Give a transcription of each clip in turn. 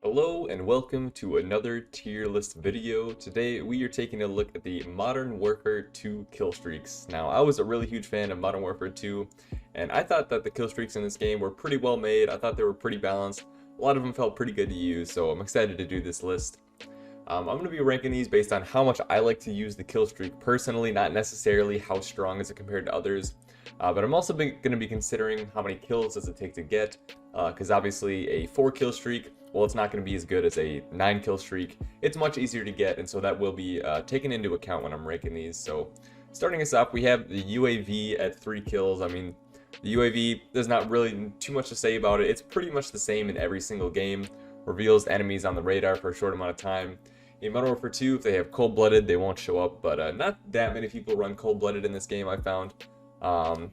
Hello and welcome to another tier list video. Today we are taking a look at the Modern Warfare 2 kill streaks. Now I was a really huge fan of Modern Warfare 2 and I thought that the kill streaks in this game were pretty well made. I thought they were pretty balanced. A lot of them felt pretty good to use, so I'm excited to do this list. I'm going to be ranking these based on how much I like to use the kill streak personally, not necessarily how strong is it compared to others. But I'm also going to be considering how many kills does it take to get, because obviously a 4 kill streak, well, it's not going to be as good as a 9 kill streak. It's much easier to get, and so that will be taken into account when I'm ranking these. So starting us off, we have the UAV at 3 kills. I mean, the UAV, there's not really too much to say about it. It's pretty much the same in every single game. Reveals enemies on the radar for a short amount of time. In Modern Warfare 2, if they have cold-blooded, they won't show up, but not that many people run cold-blooded in this game, I found.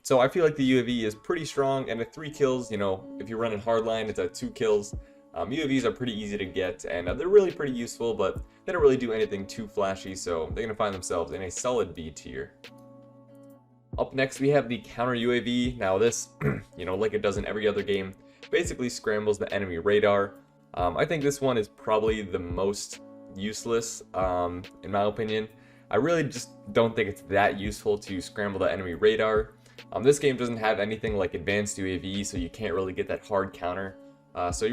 So I feel like the UAV is pretty strong, and at 3 kills, you know, if you're running hardline, it's at 2 kills. UAVs are pretty easy to get, and they're really pretty useful, but they don't really do anything too flashy, so they're going to find themselves in a solid B tier. Up next, we have the counter UAV. Now this, you know, like it does in every other game, basically scrambles the enemy radar. I think this one is probably the most useless, in my opinion. I really just don't think it's that useful to scramble the enemy radar. This game doesn't have anything like advanced UAV, so you can't really get that hard counter. So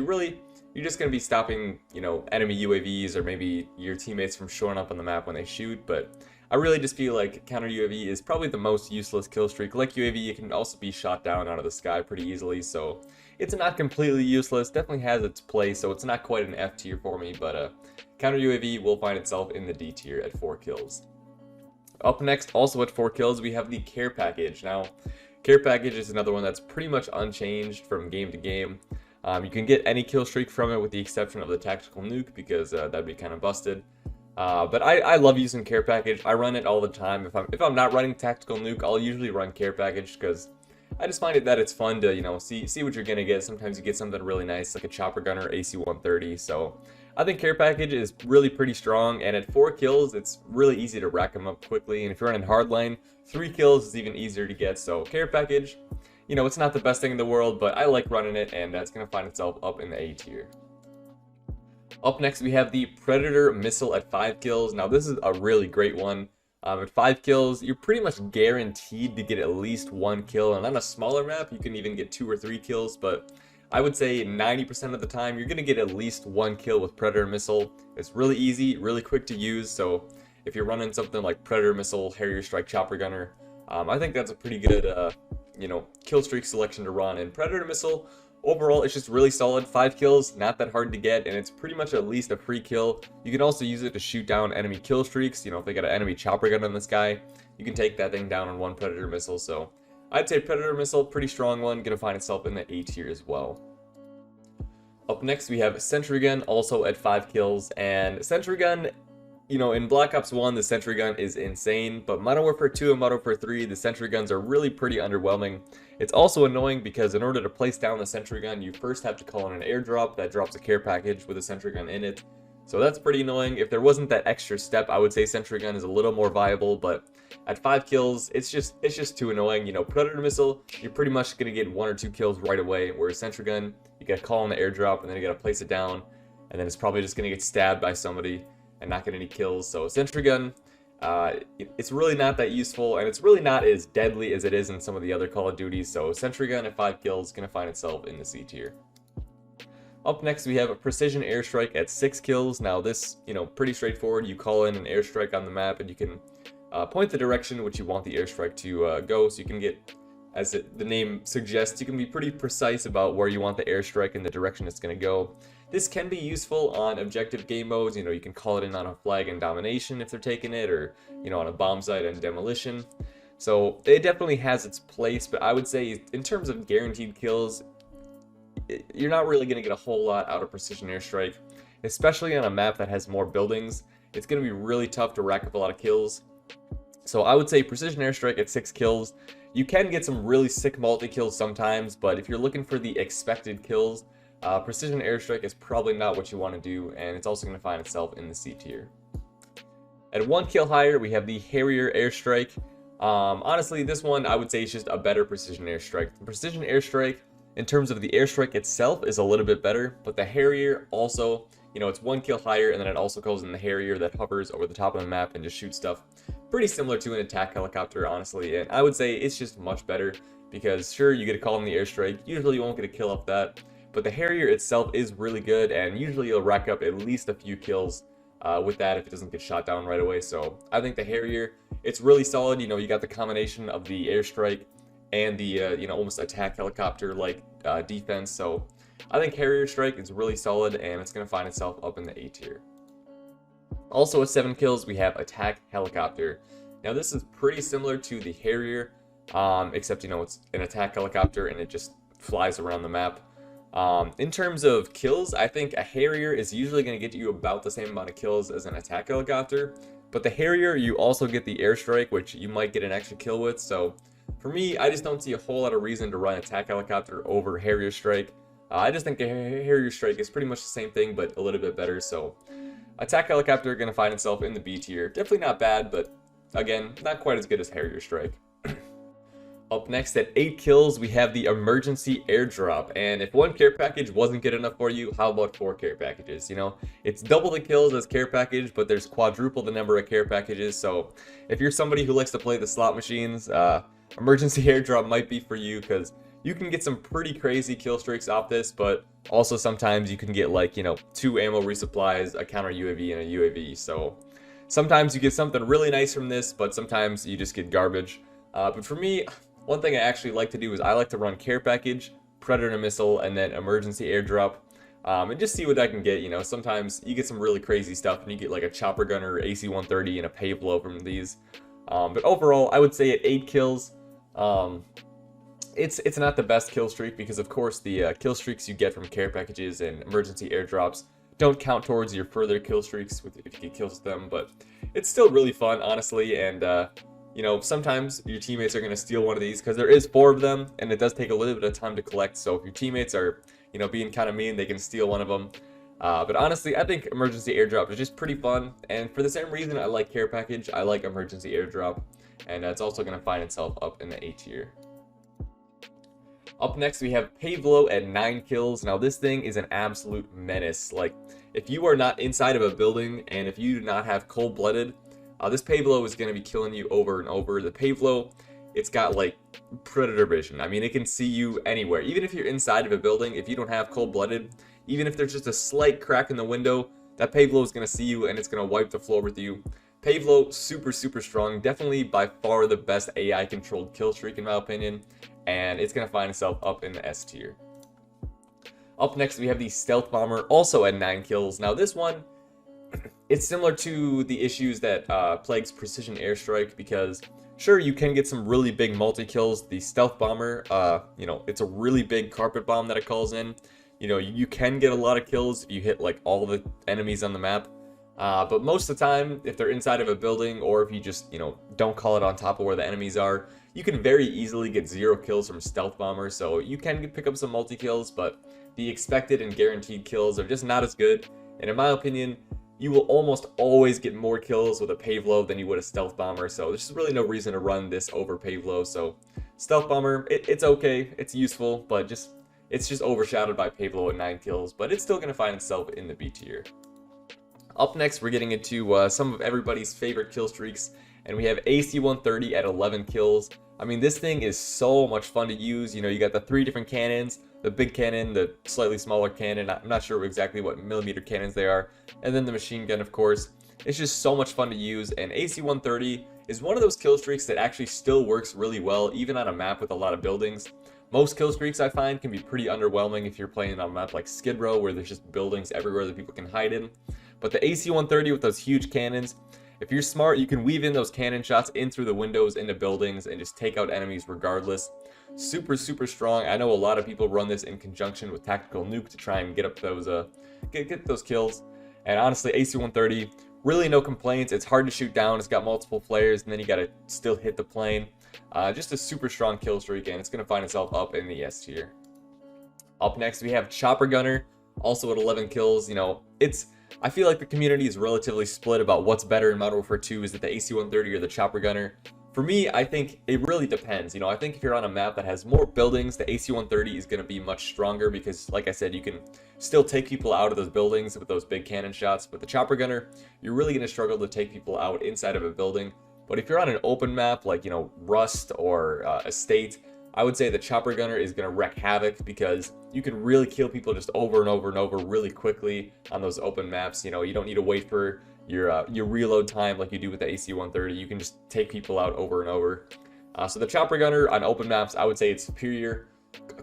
you're just going to be stopping, you know, enemy UAVs or maybe your teammates from showing up on the map when they shoot. But I really just feel like counter UAV is probably the most useless kill streak. Like UAV, it can also be shot down out of the sky pretty easily, so it's not completely useless. Definitely has its place, so it's not quite an F tier for me, but counter UAV will find itself in the D tier at 4 kills. Up next, also at 4 kills, we have the care package. Now, care package is another one that's pretty much unchanged from game to game. You can get any kill streak from it with the exception of the tactical nuke, because that'd be kind of busted. But I love using care package. I run it all the time. If I'm not running tactical nuke, I'll usually run care package because I just find that it's fun to, you know, see what you're gonna get. Sometimes you get something really nice like a chopper gunner AC-130. So I think care package is really pretty strong, and at 4 kills, it's really easy to rack them up quickly. And if you're running hardline, 3 kills is even easier to get. So care package, you know, it's not the best thing in the world, but I like running it, and that's gonna find itself up in the A tier. Up next, we have the Predator Missile at 5 kills. Now, this is a really great one. At 5 kills, you're pretty much guaranteed to get at least 1 kill. And on a smaller map, you can even get 2 or 3 kills. But I would say 90% of the time, you're going to get at least 1 kill with Predator Missile. It's really easy, really quick to use. So if you're running something like Predator Missile, Harrier Airstrike, Chopper Gunner, I think that's a pretty good, you know, kill streak selection to run. And Predator Missile, overall, it's just really solid. 5 kills, not that hard to get, and it's pretty much at least a free kill. You can also use it to shoot down enemy kill streaks. You know, if they got an enemy chopper gun in the sky, you can take that thing down on 1 Predator Missile. So I'd say Predator Missile, pretty strong one, gonna find itself in the A tier as well. Up next, we have Sentry Gun, also at 5 kills, and Sentry Gun, you know, in Black Ops 1, the Sentry Gun is insane, but Modern Warfare 2 and Modern Warfare 3, the Sentry Guns are really pretty underwhelming. It's also annoying because in order to place down the Sentry Gun, you first have to call in an airdrop that drops a care package with a Sentry Gun in it. So that's pretty annoying. If there wasn't that extra step, I would say Sentry Gun is a little more viable, but at 5 kills, it's just too annoying. You know, Predator Missile, you're pretty much going to get 1 or 2 kills right away, whereas Sentry Gun, you got to call in the airdrop, and then you got to place it down, and then it's probably just going to get stabbed by somebody and not get any kills. So Sentry Gun, it's really not that useful, and it's really not as deadly as it is in some of the other Call of Duties. So Sentry Gun at 5 kills is going to find itself in the C tier. Up next, we have a Precision Airstrike at 6 kills. Now this, you know, pretty straightforward. You call in an airstrike on the map, and you can point the direction which you want the airstrike to go. So you can get, as the name suggests, you can be pretty precise about where you want the airstrike and the direction it's going to go. This can be useful on objective game modes. You know, you can call it in on a flag and domination if they're taking it, or, you know, on a bomb site and demolition. So it definitely has its place, but I would say in terms of guaranteed kills, you're not really going to get a whole lot out of Precision Airstrike, especially on a map that has more buildings. It's going to be really tough to rack up a lot of kills. So I would say Precision Airstrike at 6 kills. You can get some really sick multi-kills sometimes, but if you're looking for the expected kills, Precision Airstrike is probably not what you want to do, and it's also going to find itself in the C tier. At 1 kill higher, we have the Harrier Airstrike. Honestly, this one I would say is just a better Precision Airstrike. The Precision Airstrike, in terms of the airstrike itself is a little bit better, but the Harrier also, it's 1 kill higher, and then it also goes in the Harrier that hovers over the top of the map and just shoots stuff pretty similar to an attack helicopter, honestly. And I would say it's just much better because sure, you get a call in the airstrike, usually you won't get a kill off that, but the Harrier itself is really good, and usually you'll rack up at least a few kills with that if it doesn't get shot down right away. So I think the Harrier, it's really solid. You got the combination of the airstrike and the almost attack helicopter like defense. So I think Harrier Strike is really solid, and it's going to find itself up in the A tier. Also with 7 kills, we have attack helicopter. Now this is pretty similar to the Harrier, except it's an attack helicopter and it just flies around the map. In terms of kills, I think a Harrier is usually going to get you about the same amount of kills as an attack helicopter, but the Harrier, you also get the airstrike, which you might get an extra kill with. So for me, I just don't see a whole lot of reason to run attack helicopter over Harrier Strike. I just think a Harrier Strike is pretty much the same thing, but a little bit better. So attack helicopter going to find itself in the B tier. Definitely not bad, but again, not quite as good as Harrier Strike. Up next at 8 kills, we have the emergency airdrop. And if 1 care package wasn't good enough for you, how about 4 care packages? It's double the kills as care package, but there's quadruple the number of care packages. So if you're somebody who likes to play the slot machines, emergency airdrop might be for you, because you can get some pretty crazy kill streaks off this, but also sometimes you can get 2 ammo resupplies, a counter UAV, and a UAV. So sometimes you get something really nice from this, but sometimes you just get garbage. But for me, one thing I actually like to do is I like to run care package, predator missile, and then emergency airdrop, and just see what I can get. Sometimes you get some really crazy stuff, and you get like a chopper gunner, AC-130, and a Pavlov from these. But overall, I would say at 8 kills, it's not the best kill streak, because of course the kill streaks you get from care packages and emergency airdrops don't count towards your further kill streaks if you get kills with them. But it's still really fun, honestly, and sometimes your teammates are going to steal one of these, because there is 4 of them, and it does take a little bit of time to collect. So if your teammates are, being kind of mean, they can steal one of them. But honestly, I think emergency airdrop is just pretty fun, and for the same reason I like care package, I like emergency airdrop, and it's also going to find itself up in the A tier. Up next, we have Pavlov at 9 kills. Now this thing is an absolute menace. Like, if you are not inside of a building, and if you do not have cold-blooded, this Pavlov is going to be killing you over and over. The Pavlov, it's got predator vision. I mean, it can see you anywhere. Even if you're inside of a building, if you don't have cold-blooded, even if there's just a slight crack in the window, that Pavlov is going to see you, and it's going to wipe the floor with you. Pavlov, super, super strong. Definitely by far the best AI-controlled kill streak in my opinion, and it's going to find itself up in the S tier. Up next, we have the Stealth Bomber, also at 9 kills. Now this one, it's similar to the issues that plagues Precision Airstrike, because sure, you can get some really big multi-kills. The Stealth Bomber, it's a really big carpet bomb that it calls in. You can get a lot of kills if you hit all the enemies on the map. But most of the time, if they're inside of a building, or if you just, don't call it on top of where the enemies are, you can very easily get 0 kills from Stealth Bomber. So you can pick up some multi-kills, but the expected and guaranteed kills are just not as good. And in my opinion, you will almost always get more kills with a Pavlov than you would a Stealth Bomber. So there's just really no reason to run this over Pavlov. So Stealth Bomber, it's okay, it's useful, but it's just overshadowed by Pavlov at 9 kills. But it's still going to find itself in the B tier. Up next, we're getting into some of everybody's favorite kill streaks, and we have AC-130 at 11 kills. I mean, this thing is so much fun to use. You got the 3 different cannons, the big cannon, the slightly smaller cannon, I'm not sure exactly what millimeter cannons they are, and then the machine gun, of course. It's just so much fun to use, and AC-130 is one of those kill streaks that actually still works really well, even on a map with a lot of buildings. Most kill streaks I find can be pretty underwhelming if you're playing on a map like Skid Row, where there's just buildings everywhere that people can hide in. But the AC-130 with those huge cannons, if you're smart, you can weave in those cannon shots in through the windows into buildings and just take out enemies regardless. Super, super strong. I know a lot of people run this in conjunction with Tactical Nuke to try and get up those get those kills. And honestly, AC-130, really no complaints. It's hard to shoot down. It's got multiple flares, and then you got to still hit the plane. Just a super strong kill streak, and it's going to find itself up in the S tier. Up next, we have Chopper Gunner, also at 11 kills. I feel like the community is relatively split about what's better in Modern Warfare 2. Is it the AC-130 or the Chopper Gunner? For me, I think it really depends. I think if you're on a map that has more buildings, the AC-130 is going to be much stronger because, like I said, you can still take people out of those buildings with those big cannon shots. But the chopper gunner, you're really going to struggle to take people out inside of a building. But if you're on an open map like, Rust or Estate, I would say the chopper gunner is going to wreak havoc because you can really kill people just over and over and over really quickly on those open maps. You don't need to wait for your reload time like you do with the AC-130. You can just take people out over and over. So the chopper gunner on open maps, I would say it's superior.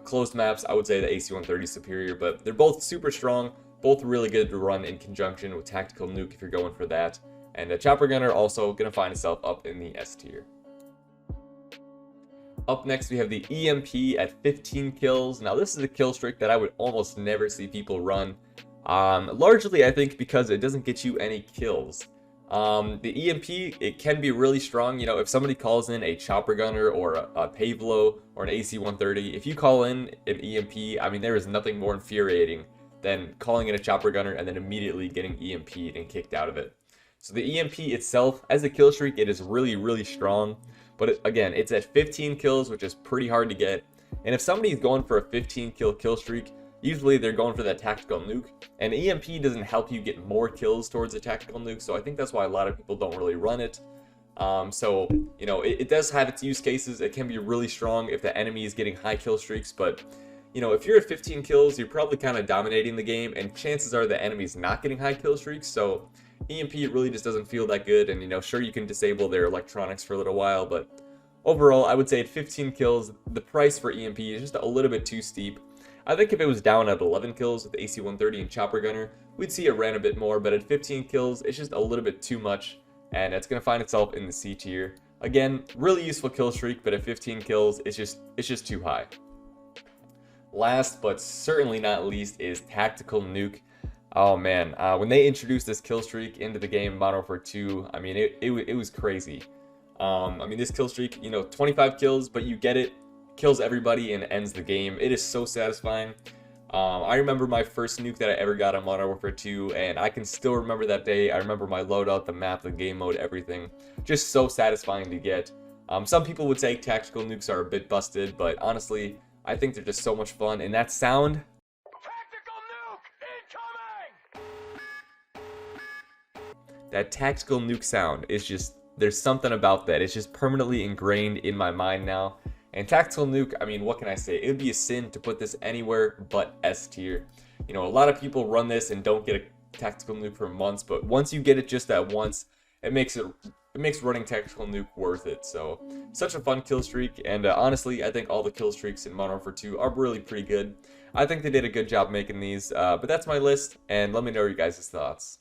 Closed maps, I would say the AC-130 is superior, but they're both super strong, both really good to run in conjunction with tactical nuke if you're going for that. And the chopper gunner also going to find itself up in the S tier. Up next, we have the EMP at 15 kills. Now, this is a kill streak that I would almost never see people run. Largely, I think, because it doesn't get you any kills. The EMP, it can be really strong. If somebody calls in a chopper gunner or a Pavlov or an AC-130, if you call in an EMP, I mean, there is nothing more infuriating than calling in a chopper gunner and then immediately getting EMP'd and kicked out of it. So the EMP itself, as a kill streak, it is really, really strong. But again, it's at 15 kills, which is pretty hard to get. And if somebody's going for a 15 kill streak, usually they're going for that tactical nuke. And EMP doesn't help you get more kills towards a tactical nuke, so I think that's why a lot of people don't really run it. It does have its use cases. It can be really strong if the enemy is getting high kill streaks, but if you're at 15 kills, you're probably kind of dominating the game, and chances are the enemy's not getting high kill streaks, so EMP really just doesn't feel that good. And sure, you can disable their electronics for a little while, but overall, I would say at 15 kills, the price for EMP is just a little bit too steep. I think if it was down at 11 kills with AC-130 and chopper gunner, we'd see it ran a bit more, but at 15 kills, it's just a little bit too much, and it's going to find itself in the C tier. Again, really useful kill streak, but at 15 kills, it's just too high. Last, but certainly not least, is tactical nuke. Oh man, when they introduced this kill streak into the game Modern Warfare 2, I mean, it was crazy. I mean, this kill streak, 25 kills, but you get it, kills everybody and ends the game. It is so satisfying. I remember my first nuke that I ever got on Modern Warfare 2, and I can still remember that day. I remember my loadout, the map, the game mode, everything. Just so satisfying to get. Some people would say tactical nukes are a bit busted, but honestly, I think they're just so much fun. And that sound... That tactical nuke sound is just, there's something about that. It's just permanently ingrained in my mind now. And tactical nuke, I mean, what can I say? It would be a sin to put this anywhere but S tier. A lot of people run this and don't get a tactical nuke for months, but once you get it just that once, it makes running tactical nuke worth it. So, such a fun kill streak, and honestly, I think all the kill streaks in Modern Warfare 2 are really pretty good. I think they did a good job making these, but that's my list, and let me know your guys' thoughts.